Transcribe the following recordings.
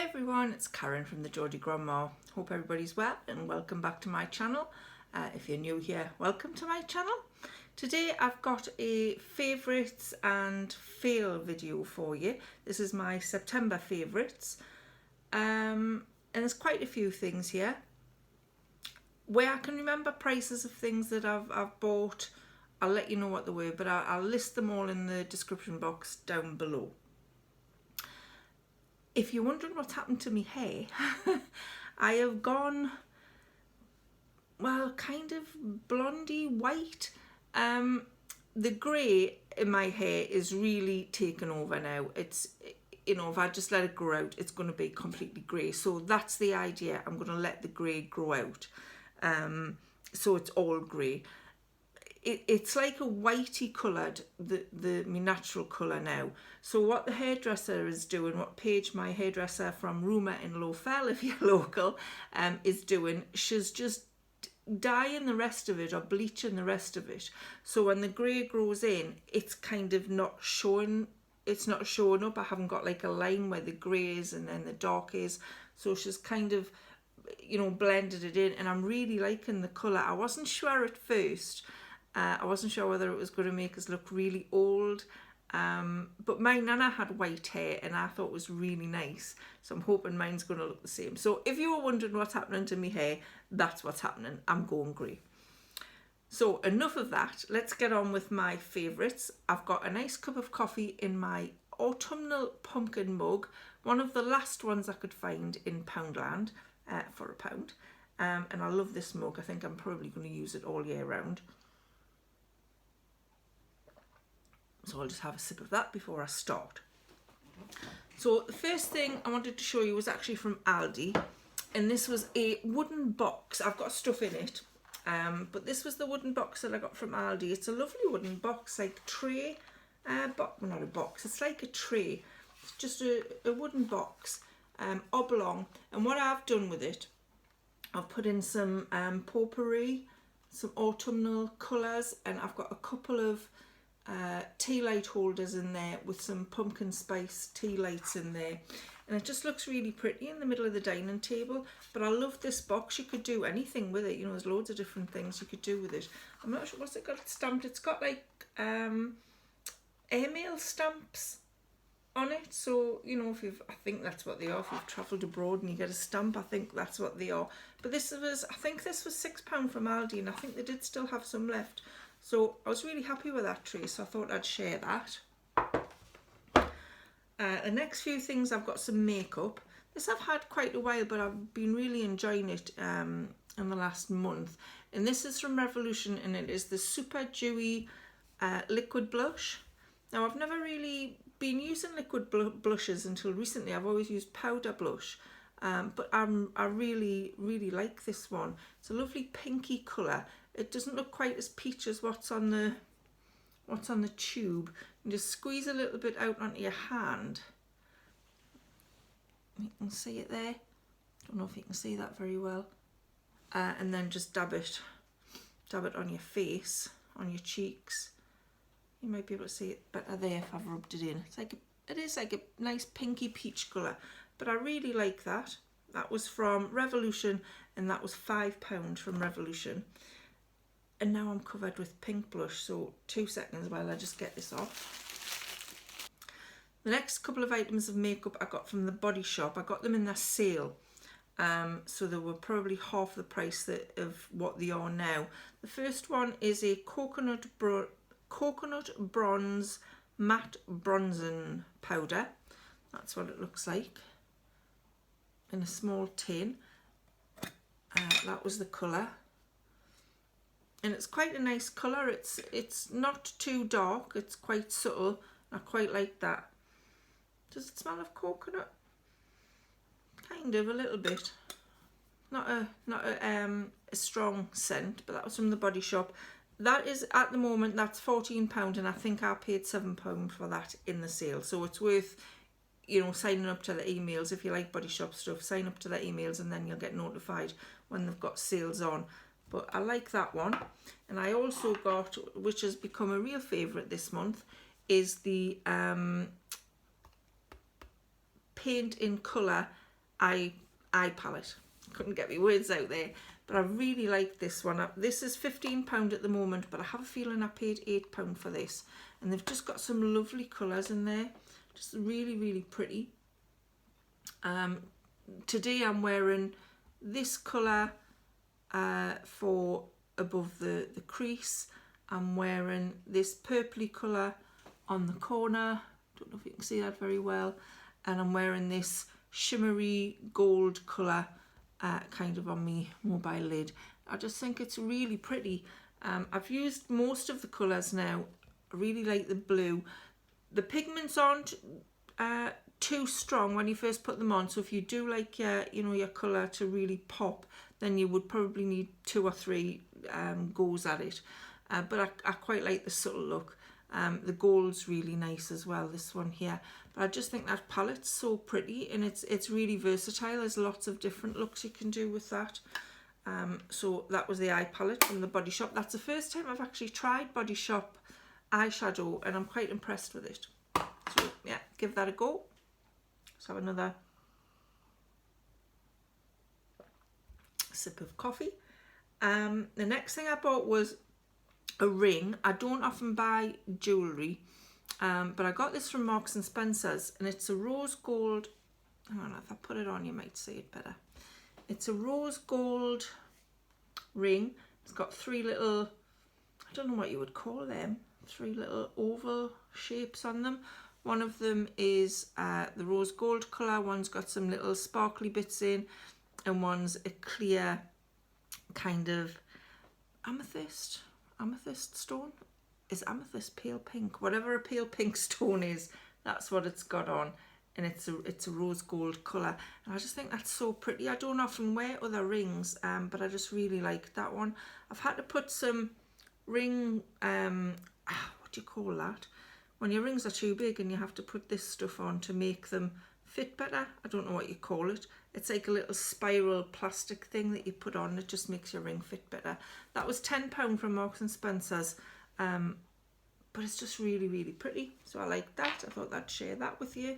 Everyone, it's Karen from the Geordie Grandma. Hope everybody's well and welcome back to my channel. If you're new here, welcome to my channel. Today I've got a favourites and fail video for you. This is my September favourites, and there's quite a few things here. Where I can remember prices of things that I've bought, I'll let you know what they were, but I'll list them all in the description box down below. If you're wondering what's happened to my hair, I have gone, well, kind of blondie white. The grey in my hair is really taken over now. It's, you know, if I just let it grow out, it's going to be completely grey. So that's the idea. I'm going to let the grey grow out. So it's all grey. It's like a whitey coloured, my natural colour now. So what the hairdresser is doing, what Paige, my hairdresser from Rumour in Lowfell, if you're local, is doing, she's just dyeing the rest of it or bleaching the rest of it. So when the grey grows in, it's kind of not showing, it's not showing up. I haven't got like a line where the grey is and then the dark is. So she's kind of, you know, blended it in, and I'm really liking the colour. I wasn't sure at first. I wasn't sure whether it was going to make us look really old, but my nana had white hair and I thought it was really nice, so I'm hoping mine's going to look the same. So if you were wondering what's happening to my hair, that's what's happening. I'm going grey. So enough of that, let's get on with my favourites. I've got a nice cup of coffee in my autumnal pumpkin mug, one of the last ones I could find in Poundland for £1, and I love this mug. I think I'm probably going to use it all year round. So I'll just have a sip of that before I start. So the first thing I wanted to show you was actually from Aldi, and this was a wooden box. I've got stuff in it, but this was the wooden box that I got from Aldi. It's a lovely wooden box, like tray, well, not a box, it's like a tray. It's just a wooden box, oblong, and what I've done with it, I've put in some potpourri, some autumnal colours, and I've got a couple of tea light holders in there with some pumpkin spice tea lights in there, and it just looks really pretty in the middle of the dining table. But I love this box. You could do anything with it, you know, there's loads of different things you could do with it. I'm not sure what's it got stamped. It's got like airmail stamps on it, so you know, if you've, I think that's what they are, if you've travelled abroad and you get a stamp, I think that's what they are. But this was, I think this was £6 from Aldi, and I think they did still have some left. So I was really happy with that tray, so I thought I'd share that. The next few things, I've got some makeup. This I've had quite a while, but I've been really enjoying it in the last month. And this is from Revolution, and it is the Super Dewy liquid blush. Now, I've never really been using liquid blushes until recently. I've always used powder blush, but I really, really like this one. It's a lovely pinky colour. It doesn't look quite as peach as what's on the tube. And just squeeze a little bit out onto your hand. You can see it there. Don't know if you can see that very well. And then just dab it on your face, on your cheeks. You might be able to see it better there if I've rubbed it in. It is like a nice pinky peach colour, but I really like that. That was from Revolution, and that was £5 from Revolution. And now I'm covered with pink blush, so 2 seconds while I just get this off. The next couple of items of makeup I got from the Body Shop. I got them in their sale, so they were probably half the price of what they are now. The first one is a coconut bronze matte bronzing powder. That's what it looks like in a small tin. That was the colour. And it's quite a nice colour. It's not too dark. It's quite subtle. I quite like that. Does it smell of coconut? Kind of, a little bit. Not a strong scent, but that was from the Body Shop. That is, at the moment, that's £14, and I think I paid £7 for that in the sale. So it's worth, you know, signing up to the emails. If you like Body Shop stuff, sign up to the emails, and then you'll get notified when they've got sales on. But I like that one. And I also got, which has become a real favourite this month, is the Paint in Colour eye palette. Couldn't get my words out there, but I really like this one. This is £15 at the moment, but I have a feeling I paid £8 for this, and they've just got some lovely colours in there, just really, really pretty. Today I'm wearing this colour for above the crease. I'm wearing this purpley colour on the corner, don't know if you can see that very well, and I'm wearing this shimmery gold colour kind of on my mobile lid. I just think it's really pretty. I've used most of the colours now. I really like the blue. The pigments aren't too strong when you first put them on, so if you do like your colour to really pop, then you would probably need 2 or 3 goes at it. But I quite like the subtle look. The gold's really nice as well, this one here. But I just think that palette's so pretty, and it's really versatile. There's lots of different looks you can do with that. So that was the eye palette from the Body Shop. That's the first time I've actually tried Body Shop eyeshadow, and I'm quite impressed with it. So yeah, give that a go. Let's have another sip of coffee. The next thing I bought was a ring. I don't often buy jewellery, but I got this from Marks and Spencer's, and it's a rose gold. I don't know, if I put it on you might see it better. It's a rose gold ring. It's got 3 little, I don't know what you would call them, 3 little oval shapes on them. One of them is the rose gold colour, one's got some little sparkly bits in, and one's a clear kind of amethyst stone. Is amethyst pale pink? Whatever a pale pink stone is, that's what it's got on, and it's a rose gold colour, and I just think that's so pretty. I don't often wear other rings, but I just really like that one. I've had to put some ring what do you call that, when your rings are too big and you have to put this stuff on to make them fit better? I don't know what you call it. It's like a little spiral plastic thing that you put on. It just makes your ring fit better. That was £10 from Marks and Spencer's, but it's just really, really pretty. So I like that. I thought I'd share that with you.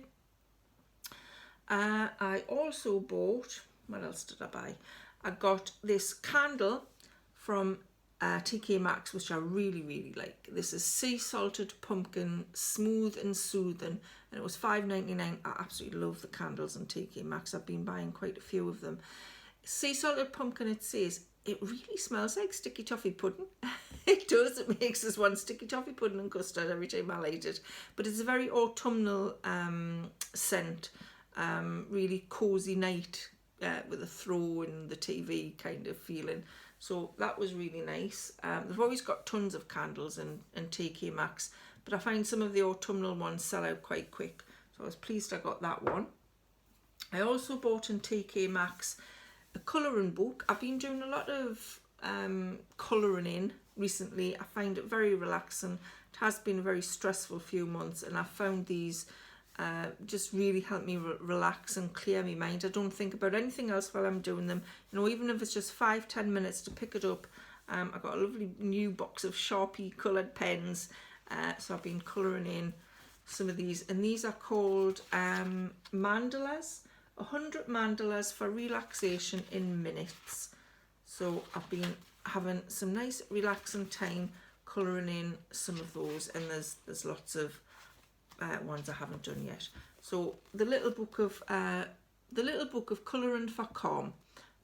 I also bought, what else did I buy? I got this candle from TK Maxx, which I really, really like. This is Sea Salted Pumpkin, Smooth and Soothing, and it was $5.99. I absolutely love the candles in TK Maxx. I've been buying quite a few of them. Sea Salted Pumpkin, it says, it really smells like sticky toffee pudding. It does. It makes us want sticky toffee pudding and custard every time I light it. But it's a very autumnal scent, really cosy night with a throw and the TV kind of feeling. So that was really nice. They've always got tons of candles in TK Maxx, but I find some of the autumnal ones sell out quite quick. So I was pleased I got that one. I also bought in TK Maxx a colouring book. I've been doing a lot of colouring in recently. I find it very relaxing. It has been a very stressful few months, and I found these just really help me relax and clear my mind. I don't think about anything else while I'm doing them. You know, even if it's just 5-10 minutes to pick it up. I got a lovely new box of Sharpie coloured pens, so I've been colouring in some of these, and these are called mandalas. 100 mandalas for relaxation in minutes. So I've been having some nice relaxing time colouring in some of those, and there's lots of ones I haven't done yet. So the little book of Colouring for Calm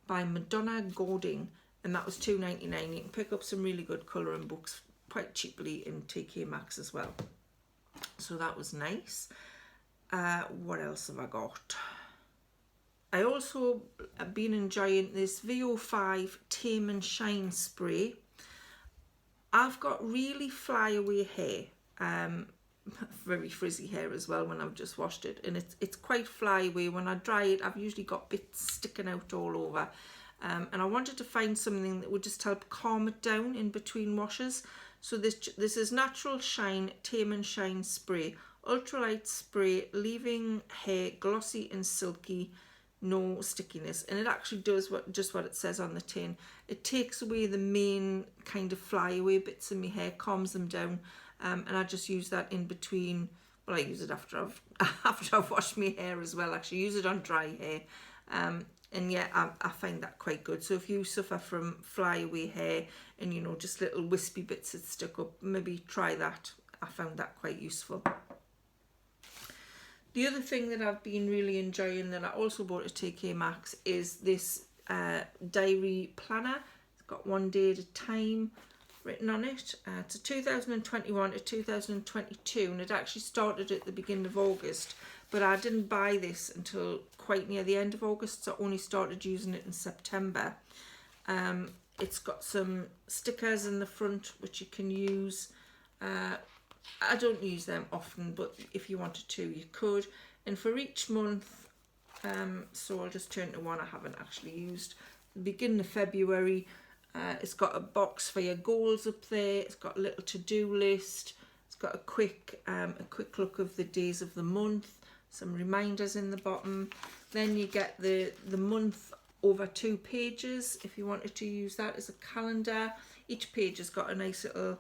by Madonna Gording, and that was $2.99. You can pick up some really good colouring books quite cheaply in TK Maxx as well. So that was nice. What else have I got? I also have been enjoying this VO5 Tame and Shine spray. I've got really flyaway hair, very frizzy hair as well when I've just washed it, and it's quite flyaway. When I dry it, I've usually got bits sticking out all over, and I wanted to find something that would just help calm it down in between washes. So this is Natural Shine Tame and Shine spray, ultralight spray, leaving hair glossy and silky, no stickiness, and it actually does just what it says on the tin. It takes away the main kind of flyaway bits in my hair, calms them down, and I just use that in between. Well, I use it after I've washed my hair as well. Actually, use it on dry hair, And yeah, I find that quite good. So if you suffer from flyaway hair and, you know, just little wispy bits that stick up, maybe try that. I found that quite useful. The other thing that I've been really enjoying that I also bought at TK Maxx is this diary planner. It's got one day at a time written on it. It's a 2021 to 2022, and it actually started at the beginning of August, but I didn't buy this until quite near the end of August, so I only started using it in September. It's got some stickers in the front which you can use. I don't use them often, but if you wanted to, you could. And for each month, so I'll just turn to one I haven't actually used. Beginning of February, it's got a box for your goals up there. It's got a little to-do list. It's got a quick look of the days of the month. Some reminders in the bottom. Then you get the month over 2 pages if you wanted to use that as a calendar. Each page has got a nice little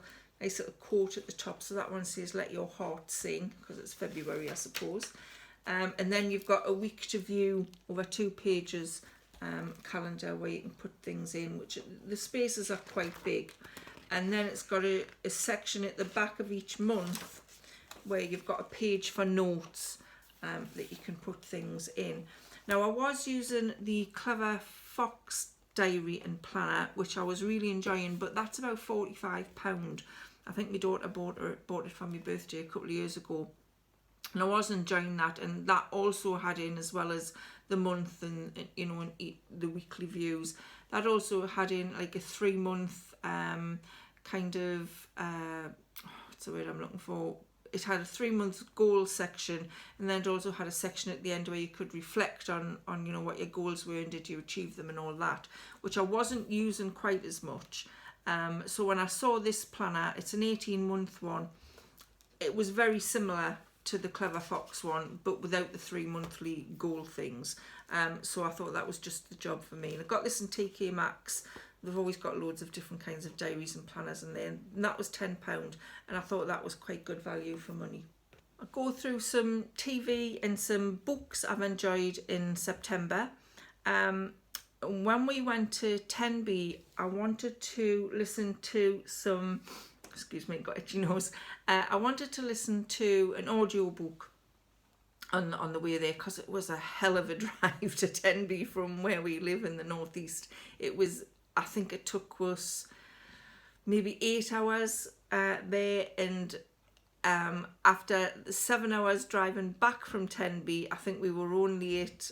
quote at the top. So that one says "Let your heart sing" because it's February, I suppose. And then you've got a week to view over 2 pages calendar where you can put things in, which the spaces are quite big. And then it's got a section at the back of each month where you've got a page for notes that you can put things in. Now I was using the Clever Fox diary and planner, which I was really enjoying, but that's about £45. I think my daughter bought it for my birthday a couple of years ago, and I was enjoying that. And that also had in, as well as the month and you know, and the weekly views, that also had in like a 3-month kind of what's the word I'm looking for? It had a 3-month goal section, and then it also had a section at the end where you could reflect on you know, what your goals were and did you achieve them and all that, which I wasn't using quite as much. So when I saw this planner, it's an 18-month one. It was very similar to the Clever Fox one, but without the 3 monthly goal things. So I thought that was just the job for me. And I got this in TK Maxx. They've always got loads of different kinds of diaries and planners in there, and that was £10, and I thought that was quite good value for money. I'll go through some TV and some books I've enjoyed in September. When we went to Tenby, I wanted to listen to some, excuse me, got itchy nose. I wanted to listen to an audiobook on the way there, because it was a hell of a drive to Tenby from where we live in the northeast. It was, I think it took us maybe 8 hours there, and after 7 hours driving back from Tenby, I think we were only at,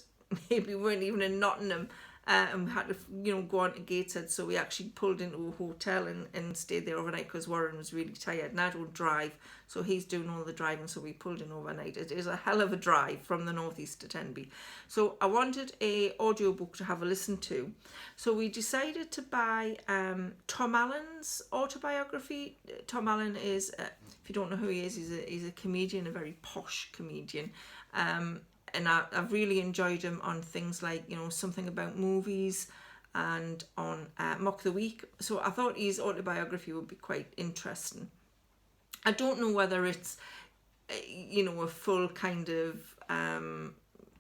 maybe we weren't even in Nottingham, and we had to, you know, go on to Gateshead. So we actually pulled into a hotel and stayed there overnight because Warren was really tired, and I don't drive, so he's doing all the driving, so we pulled in overnight. It is a hell of a drive from the northeast to Tenby. So I wanted a audiobook to have a listen to, so we decided to buy Tom Allen's Autobiography. Tom Allen is, if you don't know who he is, he's a comedian, a very posh comedian. And I've really enjoyed him on things like, you know, Something About Movies and on Mock the Week. So I thought his autobiography would be quite interesting. I don't know whether it's, you know, a full kind of,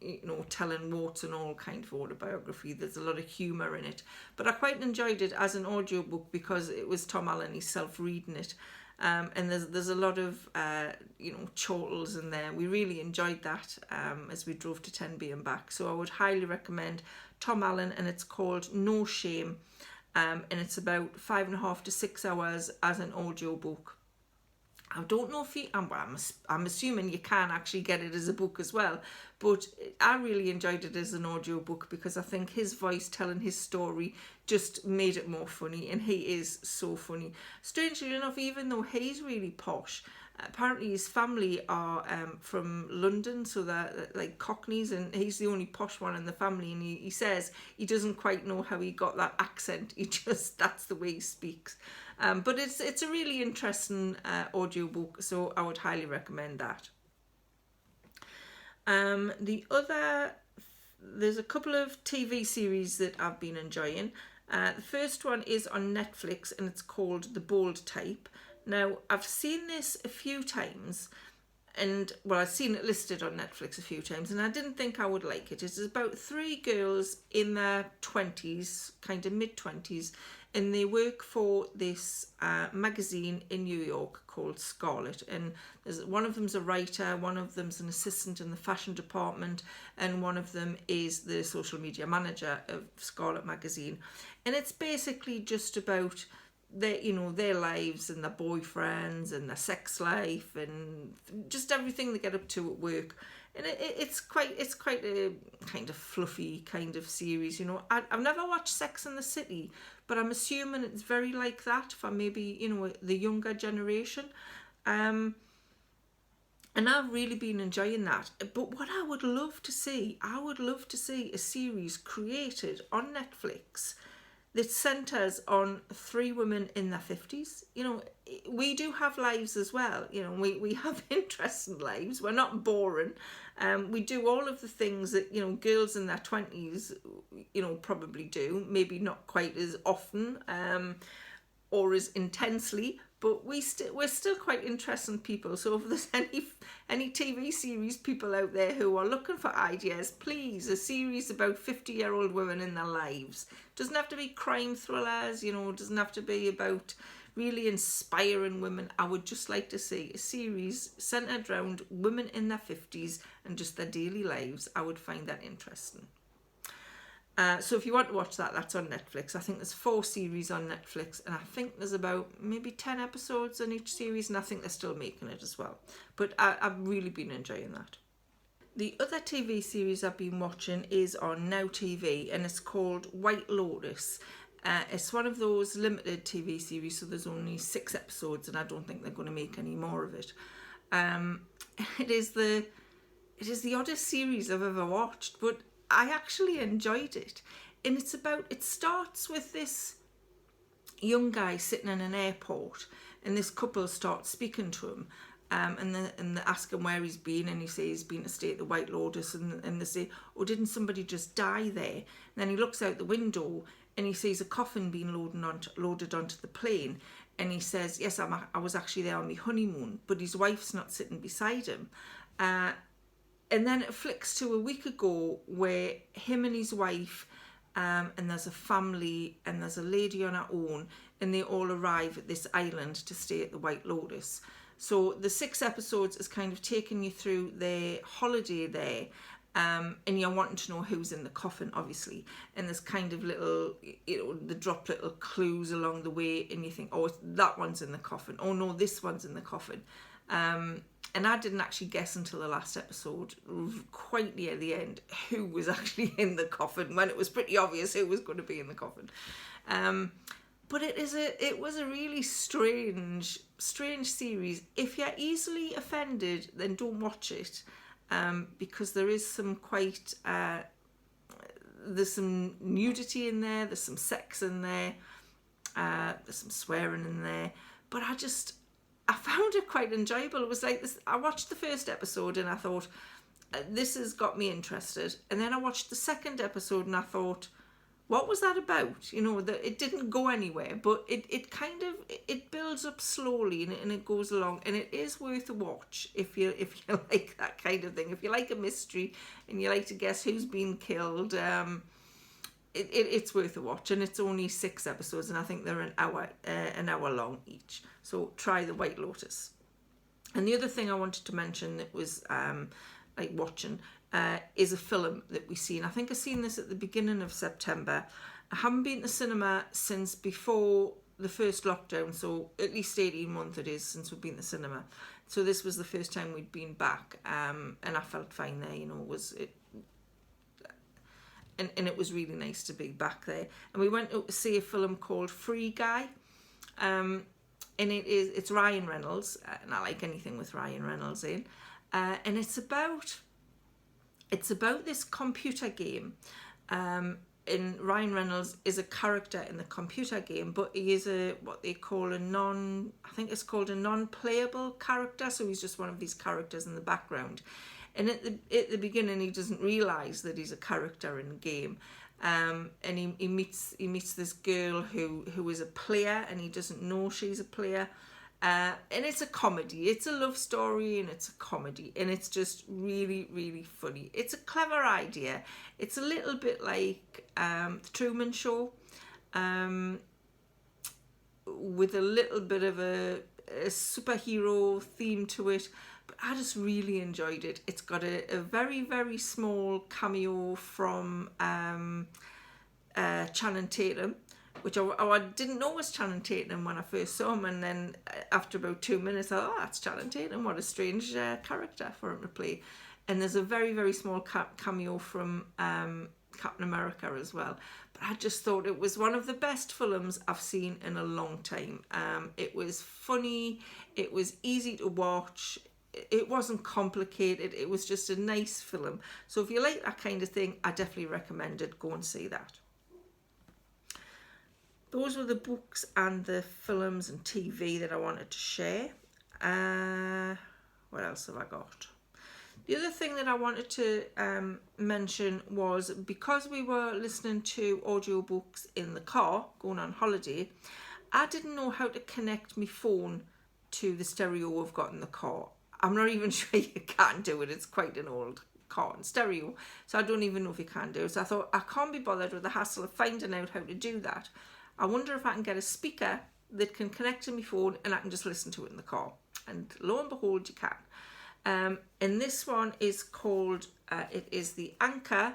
you know, telling warts and all kind of autobiography. There's a lot of humour in it. But I quite enjoyed it as an audiobook because it was Tom Allen himself reading it. And there's a lot of you know, chortles in there. We really enjoyed that as we drove to Tenby and back. So I would highly recommend Tom Allen, and it's called No Shame, and it's about 5.5 to 6 hours as an audiobook. I don't know if I'm assuming you can actually get it as a book as well, but I really enjoyed it as an audiobook because I think his voice telling his story just made it more funny, and he is so funny. Strangely enough, even though he's really posh, apparently his family are from London, so they're like Cockneys, and he's the only posh one in the family, and he says he doesn't quite know how he got that accent. He just, that's the way he speaks. But it's a really interesting audiobook, so I would highly recommend that. There's a couple of TV series that I've been enjoying. The first one is on Netflix, and it's called The Bold Type. Now, I've seen this a few times, and well, I've seen it listed on Netflix a few times, and I didn't think I would like it. It's about three girls in their 20s, kind of mid-20s, and they work for this magazine in New York called Scarlet. And one of them's a writer, one of them's an assistant in the fashion department, and one of them is the social media manager of Scarlet magazine. And it's basically just about their lives and their boyfriends and their sex life and just everything they get up to at work. And it's quite a kind of fluffy kind of series. I've never watched Sex and the City, but I'm assuming it's very like that for maybe the younger generation. And I've really been enjoying that. But what I would love to see a series created on Netflix that centres on three women in their 50s. We do have lives as well. We have interesting lives. We're not boring. We do all of the things that, girls in their 20s, probably do. Maybe not quite as often or as intensely, but we're still quite interesting people. So if there's any TV series people out there who are looking for ideas, please, a series about 50-year-old women in their lives. Doesn't have to be crime thrillers, doesn't have to be about really inspiring women. I would just like to see a series centred around women in their 50s and just their daily lives. I would find that interesting. So if you want to watch that, that's on Netflix. I think there's 4 series on Netflix, and I think there's about maybe 10 episodes in each series, and I think they're still making it as well. But I've really been enjoying that. The other TV series I've been watching is on Now TV, and it's called White Lotus. It's one of those limited TV series, so there's only 6 episodes, and I don't think they're going to make any more of it. It is the oddest series I've ever watched, but I actually enjoyed it. And it starts with this young guy sitting in an airport, and this couple start speaking to him, and they ask him where he's been, and he says he's been to stay at the White Lotus, and they say, oh, didn't somebody just die there? And then he looks out the window and he sees a coffin being loaded onto the plane, and he says, yes, I was actually there on my honeymoon, but his wife's not sitting beside him. And then it flicks to a week ago where him and his wife, and there's a family, and there's a lady on her own, and they all arrive at this island to stay at the White Lotus. So the 6 episodes is kind of taking you through their holiday there, and you're wanting to know who's in the coffin, obviously. And there's kind of little, they drop little clues along the way, and you think, oh, that one's in the coffin. Oh no, this one's in the coffin. And I didn't actually guess until the last episode, quite near the end, who was actually in the coffin, when it was pretty obvious who was going to be in the coffin. But it was a really strange series. If you're easily offended, then don't watch it, because there is some quite there's some nudity in there, there's some sex in there, there's some swearing in there, but I found it quite enjoyable. It was like this. I watched the first episode and I thought, this has got me interested. And then I watched the second episode and I thought, what was that about? That it didn't go anywhere, but it builds up slowly and it goes along, and it is worth a watch if you like that kind of thing. If you like a mystery and you like to guess who's been killed, it's worth a watch. And it's only 6 episodes, and I think they're an hour long each. So try the White Lotus. And the other thing I wanted to mention that was watching is a film that we've seen. I think I've seen this at the beginning of September. I haven't been to cinema since before the first lockdown, so at least 18 months it is since we've been to cinema. So this was the first time we'd been back, and I felt fine there. And it was really nice to be back there. And we went to see a film called Free Guy, and it's Ryan Reynolds, and I like anything with Ryan Reynolds in, and it's about this computer game, and Ryan Reynolds is a character in the computer game, but he is what they call a non-playable character, so he's just one of these characters in the background. And at the beginning, he doesn't realise that he's a character in the game, and he meets this girl who is a player, and he doesn't know she's a player, And it's a comedy. It's a love story and it's a comedy. And it's just really, really funny. It's a clever idea. It's a little bit like The Truman Show, with a little bit of a superhero theme to it. But I just really enjoyed it. It's got a very, very small cameo from Channing Tatum, which I didn't know was Channing Tatum when I first saw him, and then after about 2 minutes I thought, oh, that's Channing Tatum, what a strange character for him to play. And there's a very, very small cameo from Captain America as well. But I just thought it was one of the best films I've seen in a long time. It was funny, it was easy to watch, it wasn't complicated, it was just a nice film. So if you like that kind of thing, I definitely recommend it. Go and see that. Those were the books and the films and TV that I wanted to share. What else have I got? The other thing that I wanted to mention was, because we were listening to audiobooks in the car going on holiday, I didn't know how to connect my phone to the stereo I've got in the car. I'm not even sure you can do it. It's quite an old car and stereo, so I don't even know if you can do it. So I thought, I can't be bothered with the hassle of finding out how to do that. I wonder if I can get a speaker that can connect to my phone and I can just listen to it in the car. And lo and behold, you can. And this one is called, it is the Anker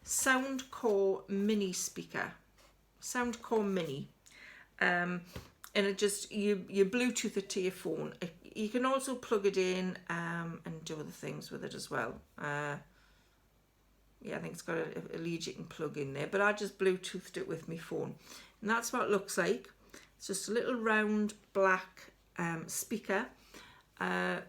Soundcore Mini Speaker. Soundcore Mini. And it just, you Bluetooth it to your phone. You can also plug it in and do other things with it as well. Yeah, I think it's got a lead you can plug in there, but I just Bluetoothed it with my phone. And that's what it looks like. It's just a little round black speaker. And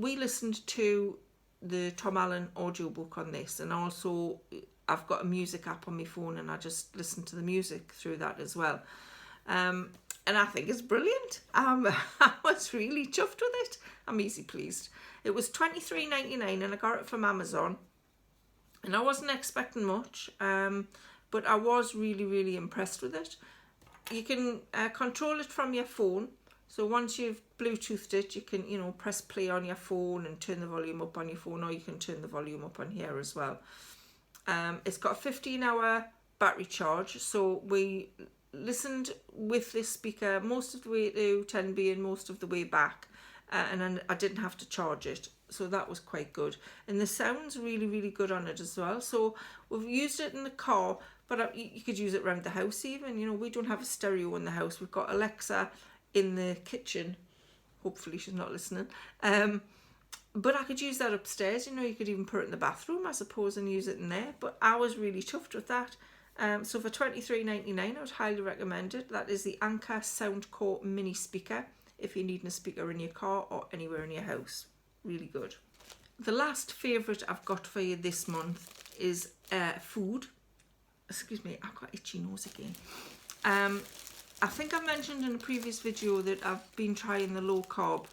we listened to the Tom Allen audiobook on this, and also I've got a music app on my phone and I just listen to the music through that as well. And I think it's brilliant. I was really chuffed with it. I'm easy pleased. It was $23.99 and I got it from Amazon. And I wasn't expecting much, but I was really, really impressed with it. You can control it from your phone. So once you've Bluetoothed it, you can, press play on your phone and turn the volume up on your phone, or you can turn the volume up on here as well. It's got a 15-hour battery charge. So we listened with this speaker most of the way to Tenby and most of the way back. And then I didn't have to charge it. So that was quite good. And the sound's really, really good on it as well. So we've used it in the car, but you could use it around the house even. We don't have a stereo in the house. We've got Alexa in the kitchen. Hopefully she's not listening. But I could use that upstairs. You could even put it in the bathroom, I suppose, and use it in there. But I was really chuffed with that. So for $23.99, I would highly recommend it. That is the Anker Soundcore Mini Speaker, if you're needing a speaker in your car or anywhere in your house. Really good. The last favourite I've got for you this month is food. Excuse me, I've got itchy nose again. I think I mentioned in a previous video that I've been trying the low carb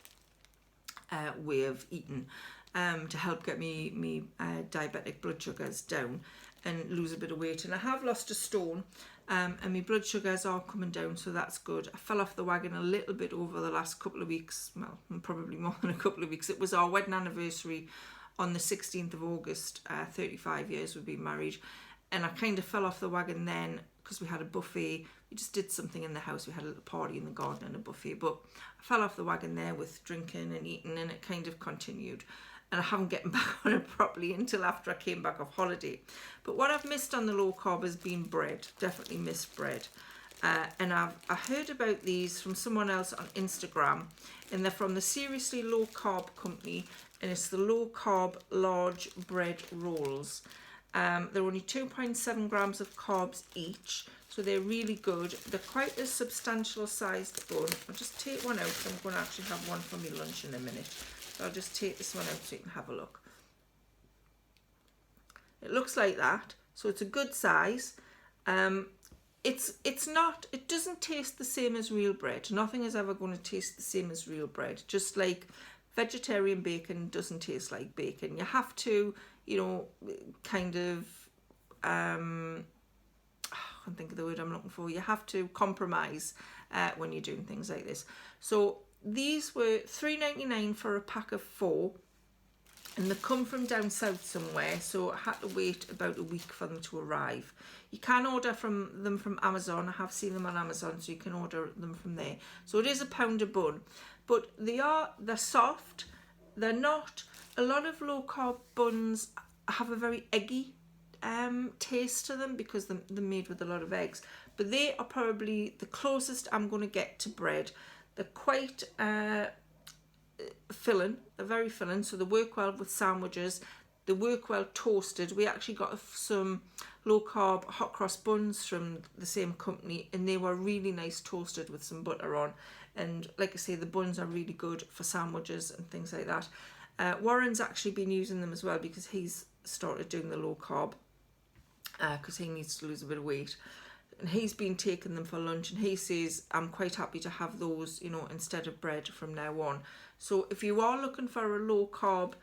way of eating to help get me diabetic blood sugars down and lose a bit of weight. And I have lost a stone. And my blood sugars are coming down, so that's good. I fell off the wagon a little bit over the last couple of weeks, well, probably more than a couple of weeks. It was our wedding anniversary on the 16th of August, 35 years we've been married, and I kind of fell off the wagon then because we had a buffet. We just did something in the house. We had a little party in the garden and a buffet, but I fell off the wagon there with drinking and eating, and it kind of continued. And I haven't gotten back on it properly until after I came back off holiday. But what I've missed on the low carb has been bread. Definitely missed bread. And I heard about these from someone else on Instagram, and they're from the Seriously Low Carb company, and it's the low carb large bread rolls. They're only 2.7 grams of carbs each, so they're really good. They're quite a substantial sized bun. I'll just take one out. I'm going to actually have one for my lunch in a minute. I'll just take this one out so you can have a look. It looks like that, so it's a good size. It doesn't taste the same as real bread. Nothing is ever going to taste the same as real bread. Just like vegetarian bacon doesn't taste like bacon. You have to, kind of, can't think of the word I'm looking for. You have to compromise when you're doing things like this. So these were $3.99 for a pack of 4. And they come from down south somewhere, so I had to wait about a week for them to arrive. You can order them from Amazon. I have seen them on Amazon, so you can order them from there. So it is £1 a bun, but they're soft. They're not. A lot of low carb buns have a very eggy taste to them because they're made with a lot of eggs. But they are probably the closest I'm going to get to bread. They're quite filling. They're very filling, so they work well with sandwiches. They work well toasted. We actually got some low carb hot cross buns from the same company, and they were really nice toasted with some butter on. And like I say, the buns are really good for sandwiches and things like that. Warren's actually been using them as well because he's started doing the low carb because he needs to lose a bit of weight. And he's been taking them for lunch, and he says, I'm quite happy to have those, you know, instead of bread from now on. So if you are looking for a low carb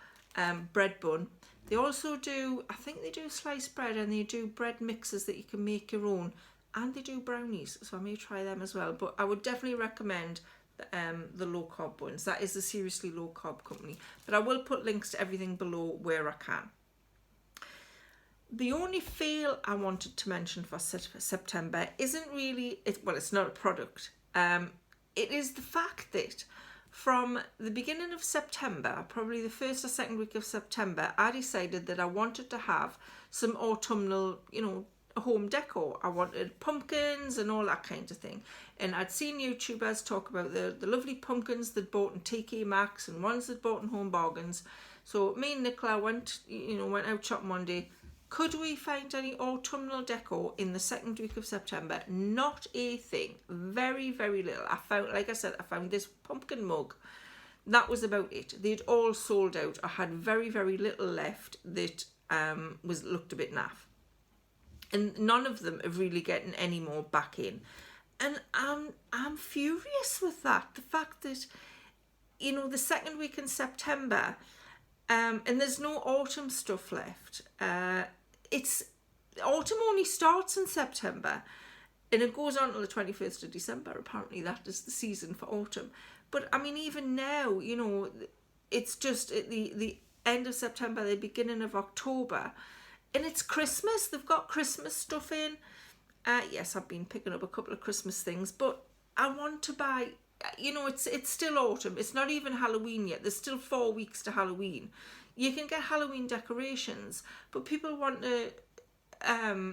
bread bun, they also do, I think they do sliced bread, and they do bread mixes that you can make your own, and they do brownies, so I may try them as well. But I would definitely recommend the low carb buns. That is a seriously low carb company, but I will put links to everything below where I can. The only fail I wanted to mention for September isn't really, it's not a product. It is the fact that from the beginning of September, probably the first or second week of September, I decided that I wanted to have some autumnal, you know, home decor. I wanted pumpkins and all that kind of thing. And I'd seen YouTubers talk about the lovely pumpkins they'd bought in TK Maxx and ones they'd bought in Home Bargains. So me and Nicola went out shopping one day. Could we find any autumnal decor in the second week of September? Not a thing. Very, very little. I found this pumpkin mug. That was about it. They'd all sold out. I had very, very little left that looked a bit naff. And none of them are really getting any more back in. And I'm furious with that. The fact that, you know, the second week in September, and there's no autumn stuff left. Autumn only starts in September, and it goes on till the 21st of December. Apparently that is the season for autumn. But I mean, even now, you know, it's just at the end of September, the beginning of October, and it's Christmas. They've got Christmas stuff in. Yes, I've been picking up a couple of Christmas things, but I want to buy, you know, it's still autumn. It's not even Halloween yet. There's still 4 weeks to Halloween. You can get Halloween decorations, but people want to,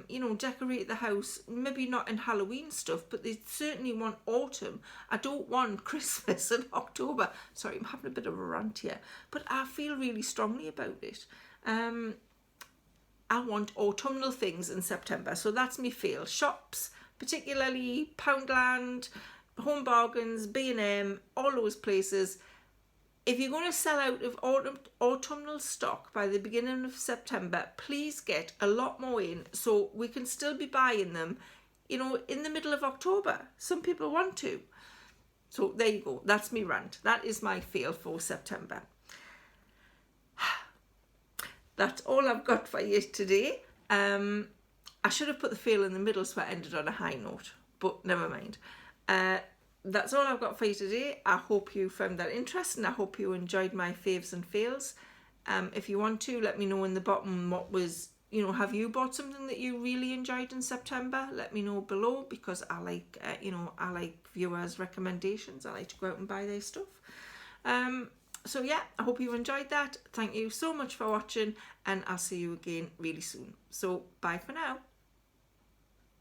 you know, decorate the house, maybe not in Halloween stuff, but they certainly want autumn. I don't want Christmas in October. Sorry, I'm having a bit of a rant here, but I feel really strongly about it. I want autumnal things in September, so that's me feel. Shops, particularly Poundland, Home Bargains, B&M, all those places. If you're going to sell out of autumnal stock by the beginning of September, please get a lot more in so we can still be buying them, you know, in the middle of October. Some people want to. So there you go. That's me rant. That is my feel for September. That's all I've got for you today. I should have put the fail in the middle so I ended on a high note, but never mind. That's all I've got for you today. I hope you found that interesting. I hope you enjoyed my faves and fails. If you want to, let me know in the bottom what was, you know, have you bought something that you really enjoyed in September? Let me know below, because I like, I like viewers' recommendations. I like to go out and buy their stuff. So yeah, I hope you enjoyed that. Thank you so much for watching, and I'll see you again really soon. So bye for now.